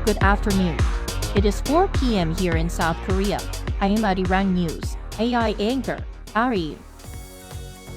Good afternoon. It is 4 p.m. here in South Korea. I am Arirang News. AI anchor, Arirang.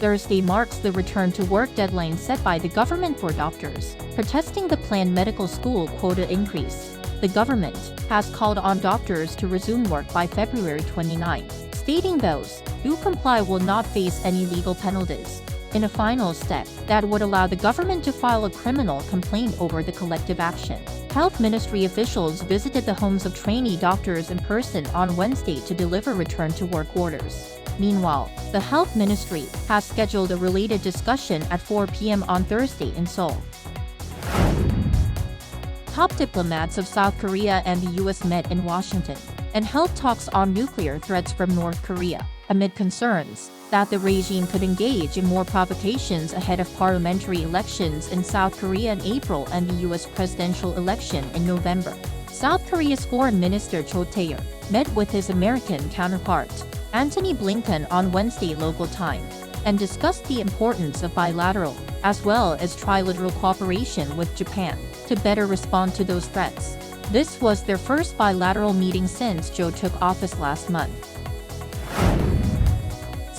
Thursday marks the return to work deadline set by the government for doctors, protesting the planned medical school quota increase. The government has called on doctors to resume work by February 29, stating those who comply will not face any legal penalties. In a final step that would allow the government to file a criminal complaint over the collective action. Health Ministry officials visited the homes of trainee doctors in person on Wednesday to deliver return-to-work orders. Meanwhile, the Health Ministry has scheduled a related discussion at 4 p.m. on Thursday in Seoul. Top diplomats of South Korea and the U.S. met in Washington and held talks on nuclear threats from North Korea, amid concerns that the regime could engage in more provocations ahead of parliamentary elections in South Korea in April and the U.S. presidential election in November. South Korea's Foreign Minister Cho Tae-yeol met with his American counterpart, Antony Blinken, on Wednesday local time, and discussed the importance of bilateral, as well as trilateral cooperation with Japan, to better respond to those threats. This was their first bilateral meeting since Cho took office last month.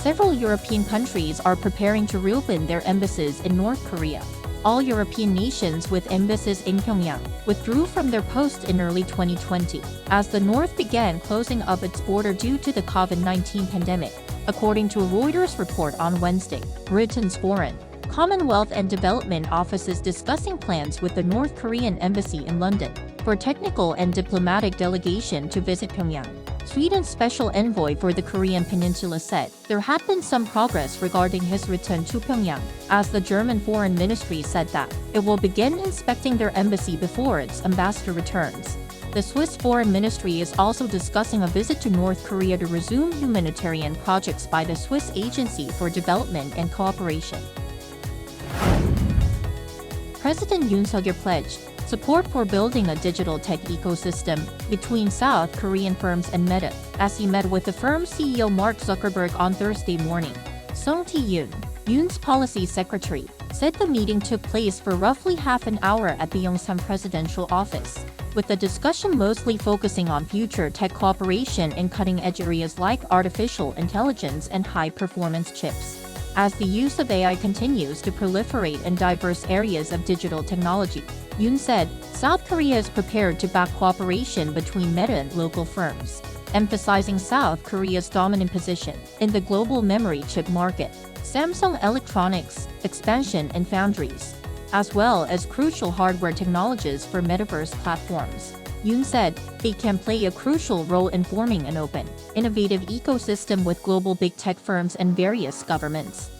Several European countries are preparing to reopen their embassies in North Korea. All European nations with embassies in Pyongyang withdrew from their posts in early 2020, as the North began closing up its border due to the COVID-19 pandemic, according to a Reuters report on Wednesday. Britain's Foreign, Commonwealth and Development Office is discussing plans with the North Korean embassy in London for technical and diplomatic delegation to visit Pyongyang. Sweden's special envoy for the Korean Peninsula said there had been some progress regarding his return to Pyongyang, as the German Foreign Ministry said that it will begin inspecting their embassy before its ambassador returns. The Swiss Foreign Ministry is also discussing a visit to North Korea to resume humanitarian projects by the Swiss Agency for Development and Cooperation. President Yoon pledged support for building a digital tech ecosystem between South Korean firms and Meta, as he met with the firm's CEO Mark Zuckerberg on Thursday morning. Song Tae-yoon, Yoon's policy secretary, said the meeting took place for roughly half an hour at the Yongsan presidential office, with the discussion mostly focusing on future tech cooperation in cutting-edge areas like artificial intelligence and high-performance chips. As the use of AI continues to proliferate in diverse areas of digital technology, Yoon said South Korea is prepared to back cooperation between Meta and local firms, emphasizing South Korea's dominant position in the global memory chip market, Samsung Electronics' expansion in foundries, as well as crucial hardware technologies for metaverse platforms. Yoon said they can play a crucial role in forming an open, innovative ecosystem with global big tech firms and various governments.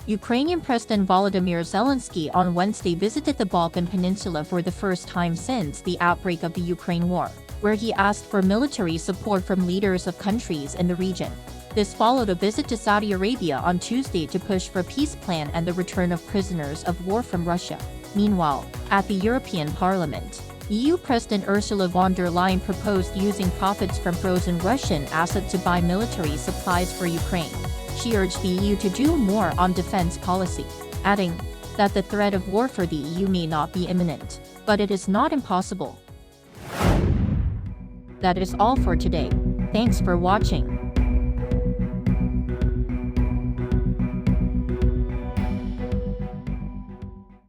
Ukrainian President Volodymyr Zelenskyy on Wednesday visited the Balkan Peninsula for the first time since the outbreak of the Ukraine war, where he asked for military support from leaders of countries in the region. This followed a visit to Saudi Arabia on Tuesday to push for a peace plan and the return of prisoners of war from Russia. Meanwhile, at the European Parliament, EU President Ursula von der Leyen proposed using profits from frozen Russian assets to buy military supplies for Ukraine. She urged the EU to do more on defense policy, adding that the threat of war for the EU may not be imminent, but it is not impossible. That is all for today. Thanks for watching.